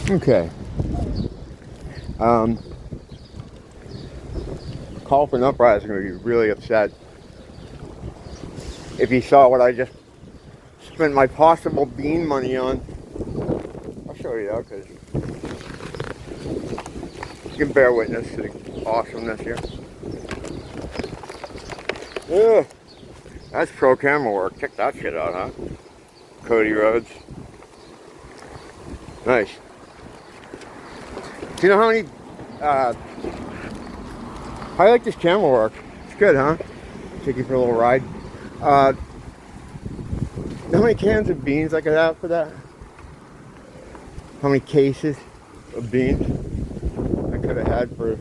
Okay. Call for an uprising would be really upset if he saw what I just spent my possible bean money on. I'll show you that because you can bear witness to the awesomeness here. Yeah, that's pro camera work. Check that shit out, huh? Cody Rhodes. Nice. Do you know how many, I like this camera work. It's good, huh? Take you for a little ride. How many cans of beans I could have for that? How many cases of beans I could have had for,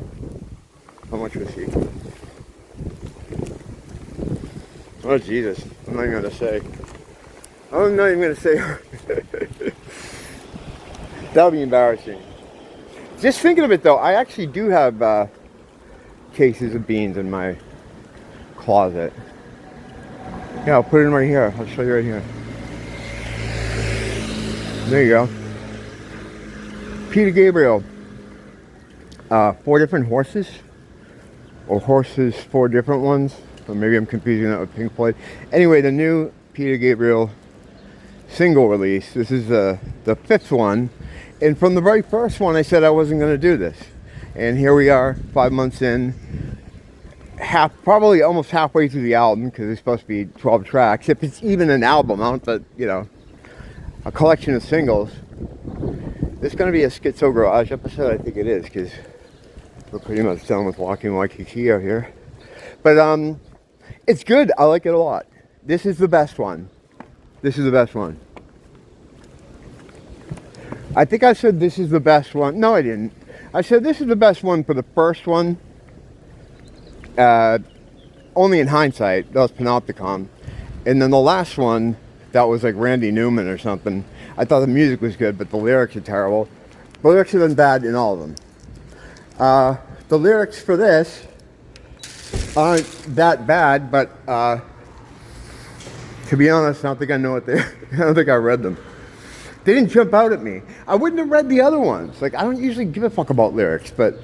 how much was he? Oh Jesus, I'm not even gonna say. I'm not even gonna say. That would be embarrassing. Just thinking of it though, I actually do have cases of beans in my closet. Yeah, I'll put it in right here. I'll show you right here. There you go. Peter Gabriel. 4 different horses. Or horses, 4 different ones. Or maybe I'm confusing that with Pink Floyd. Anyway, the new Peter Gabriel single release. This is the 5th one. And from the very first one, I said I wasn't going to do this. And here we are, 5 months in. Probably almost halfway through the album, because it's supposed to be 12 tracks. If it's even an album, I don't know, you know, a collection of singles. This is going to be a Schizo Garage episode, I think it is, because we're pretty much done with walking Waikiki out here. But it's good. I like it a lot. This is the best one. This is the best one. I think I said this is the best one. No, I didn't. I said this is the best one for the first one. Only in hindsight. That was Panopticon. And then the last one, that was like Randy Newman or something. I thought the music was good, but the lyrics are terrible. The lyrics have been bad in all of them. The lyrics for this aren't that bad, but to be honest, I don't think I know what they. I don't think I read them. They didn't jump out at me. I wouldn't have read the other ones. Like, I don't usually give a fuck about lyrics, but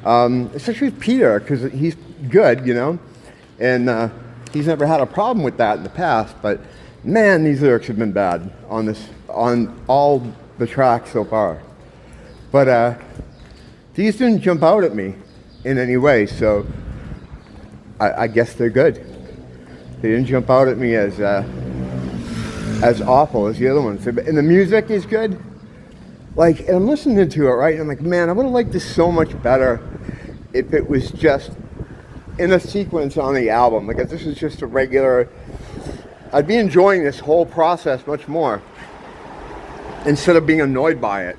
especially with Peter, because he's good, you know, and he's never had a problem with that in the past. But man, these lyrics have been bad on all the tracks so far. But these didn't jump out at me in any way, so I guess they're good. They didn't jump out at me as awful as the other ones. And the music is good. Like, and I'm listening to it, right? And I'm like, man, I would have liked this so much better if it was just in a sequence on the album. Like, if this was just a regular, I'd be enjoying this whole process much more instead of being annoyed by it,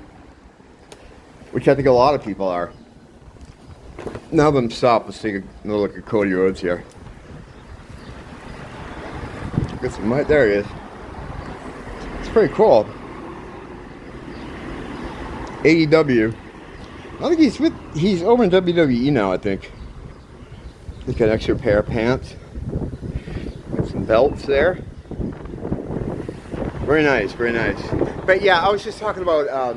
which I think a lot of people are. Now that I'm stopped, let's take another look at Cody Rhodes here. There he is. It's pretty cool. AEW. I think he's over in WWE now, I think. He's got an extra pair of pants. Got some belts there. Very nice, very nice. But yeah, I was just talking about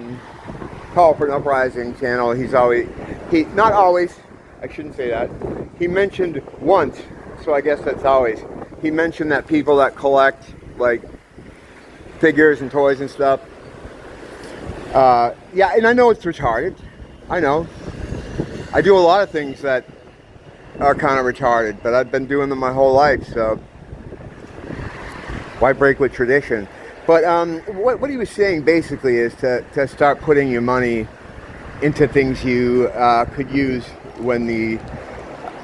Call for an Uprising channel. Not always, I shouldn't say that. He mentioned once, so I guess that's always. He mentioned that people that collect, like, figures and toys and stuff. Yeah, and I know it's retarded. I know. I do a lot of things that are kind of retarded, but I've been doing them my whole life, so why break with tradition? But what he was saying basically is to start putting your money into things you could use when the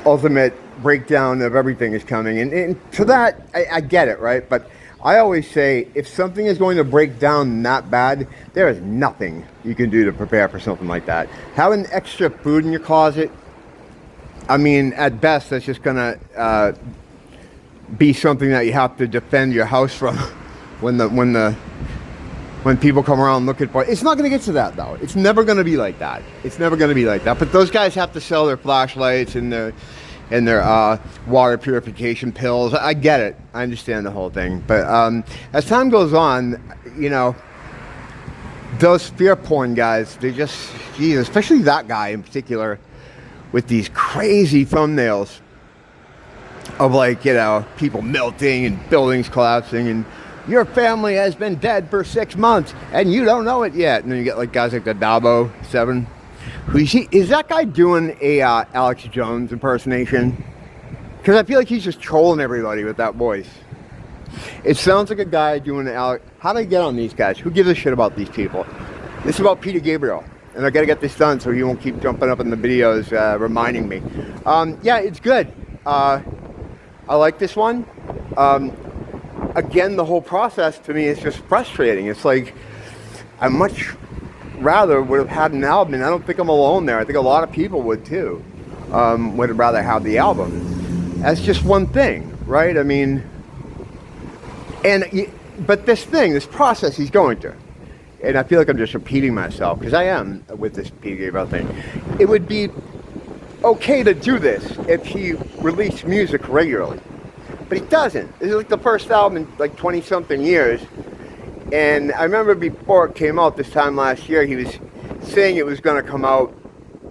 ultimate breakdown of everything is coming. And to that, I get it, right? But I always say, if something is going to break down that bad, there is nothing you can do to prepare for something like that. Having extra food in your closet, I mean, at best, that's just going to be something that you have to defend your house from when people come around looking for it. It's not going to get to that, though. It's never going to be like that. It's never going to be like that. But those guys have to sell their flashlights and their water purification pills. I get it. I understand the whole thing. But as time goes on, you know, those fear porn guys, they just, geez, especially that guy in particular, with these crazy thumbnails of, like, you know, people melting and buildings collapsing and your family has been dead for 6 months and you don't know it yet. And then you get like guys like the Dabo 7. Is that guy doing a Alex Jones impersonation? Because I feel like he's just trolling everybody with that voice. It sounds like a guy doing Alex. How do I get on these guys? Who gives a shit about these people? This is about Peter Gabriel. And I gotta get this done so he won't keep jumping up in the videos reminding me. Yeah, it's good. I like this one. Again, the whole process to me is just frustrating. It's like, I much rather would have had an album, and I don't think I'm alone there. I think a lot of people would too. Would rather have the album. That's just one thing, right? I mean, but this process he's going through, and I feel like I'm just repeating myself, because I am with this Peter Gabriel thing. It would be okay to do this if he released music regularly. But he doesn't. This is like the first album in like 20-something years. And I remember before it came out this time last year, he was saying it was going to come out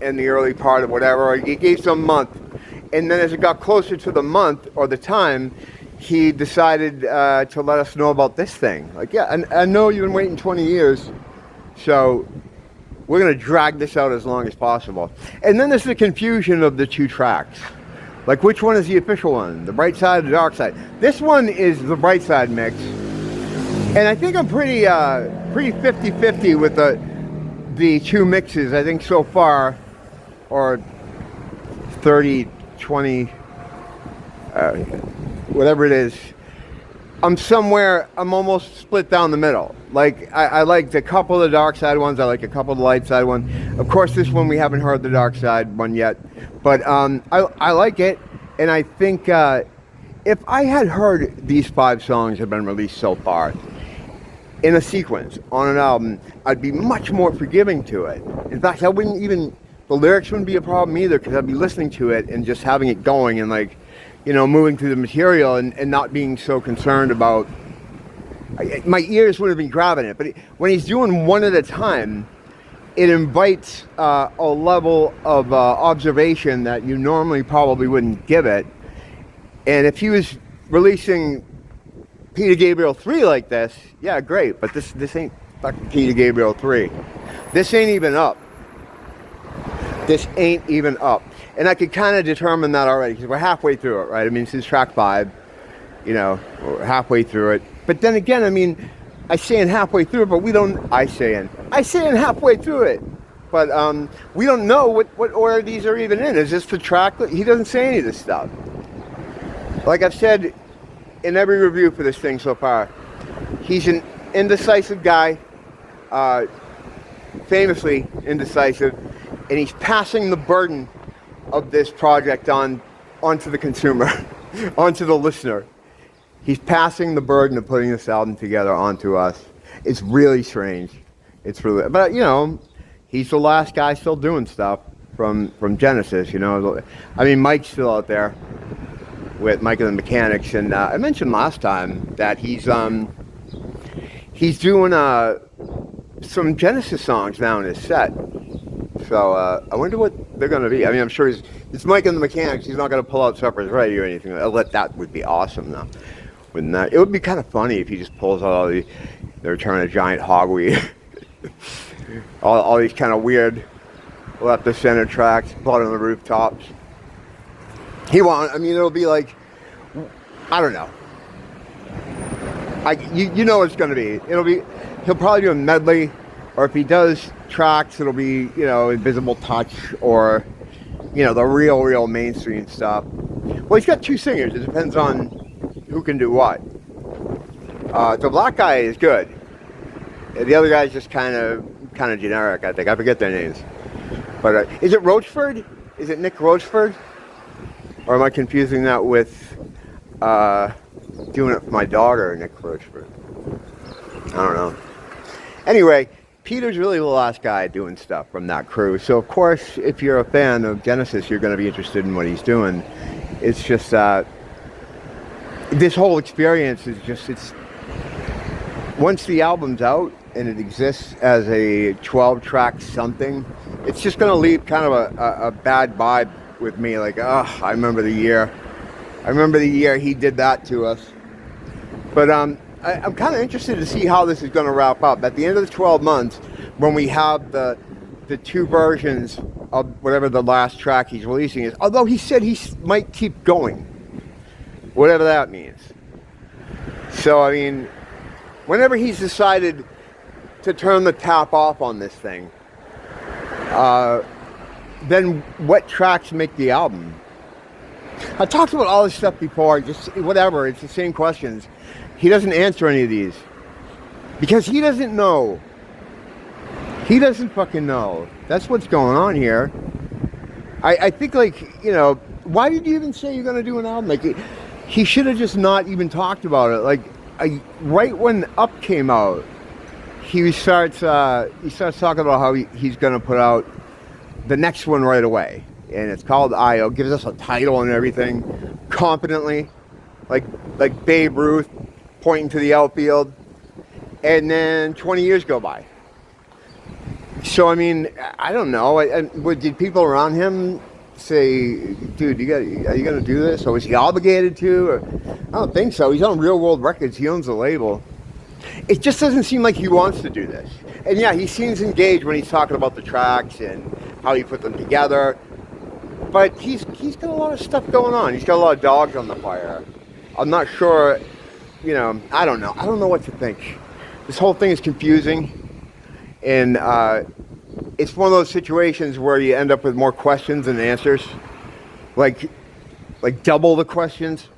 in the early part of whatever. He gave some month. And then as it got closer to the month or the time, he decided to let us know about this thing. Like, yeah, and I know you've been waiting 20 years. So we're going to drag this out as long as possible. And then there's the confusion of the two tracks. Like, which one is the official one? The bright side or the dark side? This one is the bright side mix. And I think I'm pretty 50-50 with the two mixes, I think, so far. Or 30-20, whatever it is. I'm almost split down the middle. Like, I like a couple of the dark side ones. I like a couple of the light side ones. Of course, this one we haven't heard the dark side one yet. But I like it. And I think if I had heard these 5 songs have been released so far in a sequence on an album, I'd be much more forgiving to it. In fact, the lyrics wouldn't be a problem either, because I'd be listening to it and just having it going and, like, you know, moving through the material and not being so concerned about, my ears would have been grabbing it. But when he's doing one at a time, it invites a level of observation that you normally probably wouldn't give it. And if he was releasing Peter Gabriel 3 like this, yeah, great. But this ain't fucking Peter Gabriel 3. This ain't even up. This ain't even up. And I could kind of determine that already, because we're halfway through it, right? I mean, this is track 5. You know, we're halfway through it. But then again, I mean, I saying halfway through it, but we don't. I saying halfway through it, but we don't know what order these are even in. Is this the track? He doesn't say any of this stuff. Like I've said in every review for this thing so far, he's an indecisive guy, famously indecisive, and he's passing the burden of this project onto the consumer, onto the listener. He's passing the burden of putting this album together onto us. It's really strange. It's really, but you know, he's the last guy still doing stuff from Genesis. You know, I mean, Mike's still out there with Mike and the Mechanics, and I mentioned last time that he's doing some Genesis songs now in his set. So I wonder what they're going to be. I mean, I'm sure it's Mike and the Mechanics. He's not going to pull out Supper's Ready or anything. That would be awesome, though. Wouldn't that? It would be kind of funny if he just pulls out all the Return of Giant Hogweed. all these kind of weird left of center tracks, Blood on the Rooftops. I mean, it'll be like, I don't know. You know what it's going to be. He'll probably do a medley, or if he does tracks, it'll be, you know, Invisible Touch, or, you know, the real mainstream stuff. Well, he's got 2 singers. It depends on who can do what. The black guy is good. The other guy's just kind of generic, I think. I forget their names. But is it Roachford? Is it Nick Roachford? Or am I confusing that with doing it for my daughter, Nick Roachford? I don't know. Anyway, Peter's really the last guy doing stuff from that crew. So, of course, if you're a fan of Genesis, you're going to be interested in what he's doing. It's just this whole experience is just, once the album's out, and it exists as a 12-track something, it's just going to leave kind of a bad vibe with me. Like, oh, I remember the year. I remember the year he did that to us. But I'm kind of interested to see how this is going to wrap up. At the end of the 12 months, when we have the two versions of whatever the last track he's releasing is, although he said he might keep going, whatever that means. So, I mean, whenever he's decided to turn the tap off on this thing, then what tracks make the album? I talked about all this stuff before, just whatever, it's the same questions. He doesn't answer any of these because he doesn't know. He doesn't fucking know. That's what's going on here. I think, like, you know, why did you even say you're going to do an album? Like, he should have just not even talked about it. Like, right when Up came out, he starts talking about how he's going to put out the next one right away. And it's called IO. Gives us a title and everything. Competently. Like Babe Ruth pointing to the outfield. And then 20 years go by. So, I mean, I don't know. Did people around him say, dude, are you going to do this? Or was he obligated to? Or, I don't think so. He's on Real World Records. He owns the label. It just doesn't seem like he wants to do this. And yeah, he seems engaged when he's talking about the tracks and how he put them together. But he's got a lot of stuff going on. He's got a lot of dogs on the fire. I'm not sure, you know, I don't know. I don't know what to think. This whole thing is confusing. And it's one of those situations where you end up with more questions than answers. Like double the questions.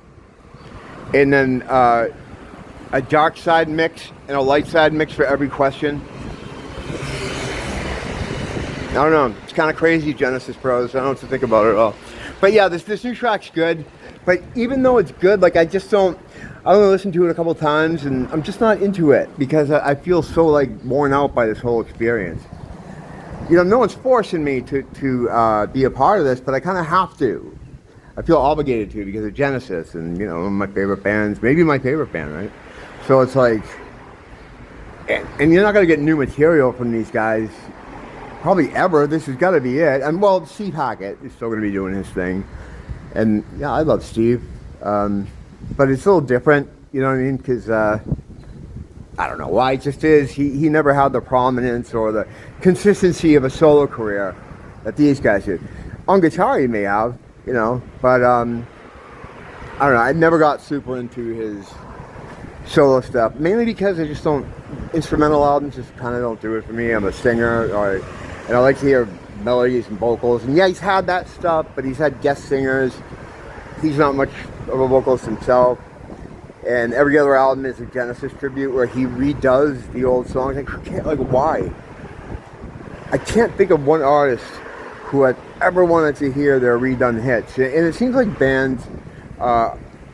And then a dark side mix and a light side mix for every question. I don't know. It's kind of crazy, Genesis Pros. I don't know what to think about it at all. But yeah, this new track's good. But even though it's good, like, I only listened to it a couple times, and I'm just not into it because I feel so, like, worn out by this whole experience. You know, no one's forcing me to be a part of this, but I kind of have to. I feel obligated to because of Genesis and, you know, one of my favorite bands, maybe my favorite band, right? So it's like, and you're not going to get new material from these guys probably ever. This has got to be it. And, well, Steve Hackett is still going to be doing his thing. And, yeah, I love Steve. But it's a little different, you know what I mean? Because, I don't know why, it just is. He never had the prominence or the consistency of a solo career that these guys did. On guitar, he may have, you know, but, I don't know. I never got super into his solo stuff, mainly because I just don't, instrumental albums just kind of don't do it for me. I'm a singer, and I like to hear melodies and vocals. And yeah, he's had that stuff, but he's had guest singers. He's not much of a vocalist himself. And every other album is a Genesis tribute where he redoes the old songs. Like, why? I can't think of one artist who had ever wanted to hear their redone hits. And it seems like bands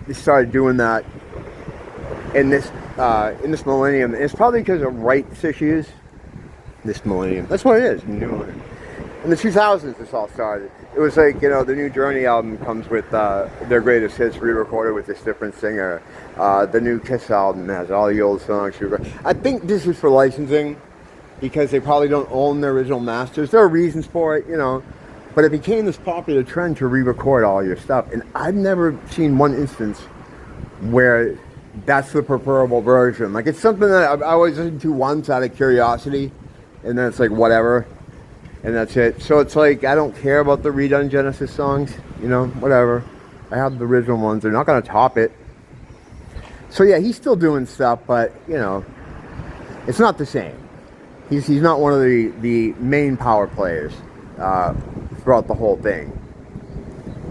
they started doing that in this millennium. It's probably because of rights issues. This millennium. That's what it is. In the 2000s, this all started. It was like, you know, the new Journey album comes with their greatest hits re-recorded with this different singer. The new Kiss album has all the old songs. I think this is for licensing because they probably don't own their original masters. There are reasons for it, you know. But it became this popular trend to re-record all your stuff. And I've never seen one instance where that's the preferable version. Like, it's something that I always listened to once out of curiosity. And then it's like, whatever. And that's it. So it's like, I don't care about the redone Genesis songs. You know, whatever. I have the original ones. They're not going to top it. So yeah, he's still doing stuff, but, you know, it's not the same. He's not one of the main power players throughout the whole thing.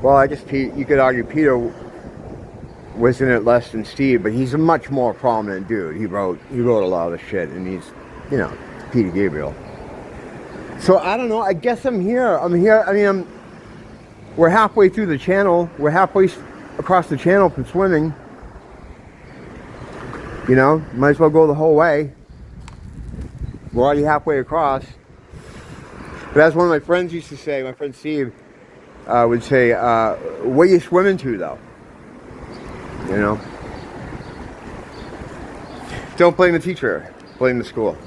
Well, I guess you could argue Peter was in it less than Steve, but he's a much more prominent dude. He wrote a lot of the shit, and he's, you know, Peter Gabriel. So I don't know. I guess I'm here. I mean, we're halfway through the channel. We're halfway across the channel from swimming. You know, might as well go the whole way. We're already halfway across. But as one of my friends used to say, my friend Steve would say, "What are you swimming to, though?" You know. Don't blame the teacher. Blame the school.